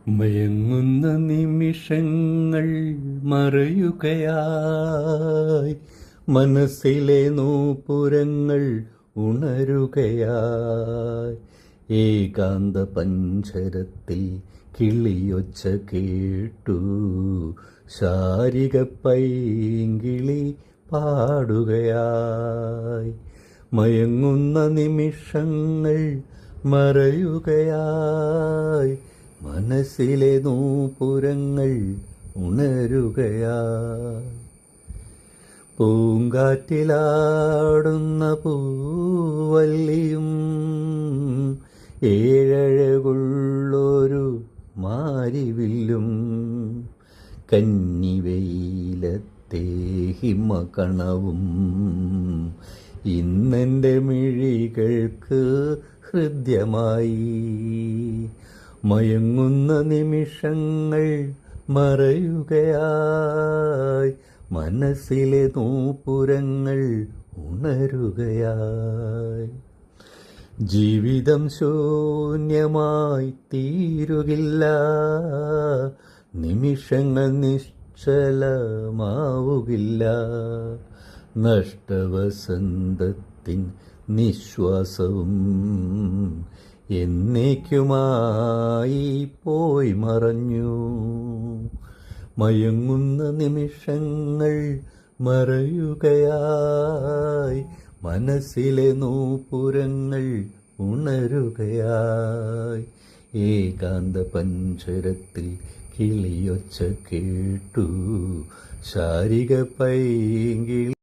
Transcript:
മയങ്ങുന്ന നിമിഷങ്ങൾ മറയുകയായി, മനസ്സിലെ നൂപുരങ്ങൾ ഉണരുകയായി. ഏകാന്ത പഞ്ചരത്തിൽ കിളിയൊച്ച കേട്ടു, ശാരിക പൈങ്കിളി പാടുകയായി. മയങ്ങുന്ന നിമിഷങ്ങൾ മറയുകയായി, മനസ്സിലെ നൂപുരങ്ങൾ ഉണരുകയായി. പൂങ്കാറ്റിലാടുന്ന പൂവല്ലിയും ഏഴഴകുള്ളൊരു മാരിവില്ലും കന്നിവെയിലത്തെ ഹിമകണവും ഇന്നെൻ്റെ മിഴികൾക്ക് ഹൃദ്യമായി. മയങ്ങുന്ന നിമിഷങ്ങൾ മറയുകയായി, മനസ്സിലെ നൂപുരങ്ങൾ ഉണരുകയായി. ജീവിതം ശൂന്യമായി തീരുകില്ല, നിമിഷങ്ങൾ നിശ്ചലമാവുകില്ല. നഷ്ടവസന്തത്തിൻ നിശ്വാസവും എന്നേക്കുമായി പോയി മറഞ്ഞു. മയങ്ങുന്ന നിമിഷങ്ങൾ മറയുകയായി, മനസ്സിലെ നൂപുരങ്ങൾ ഉണരുകയായി. ഏകാന്ത പഞ്ചരത്തിൽ കിളിയൊച്ച കേട്ടു, ശാരിക പൈങ്കിളി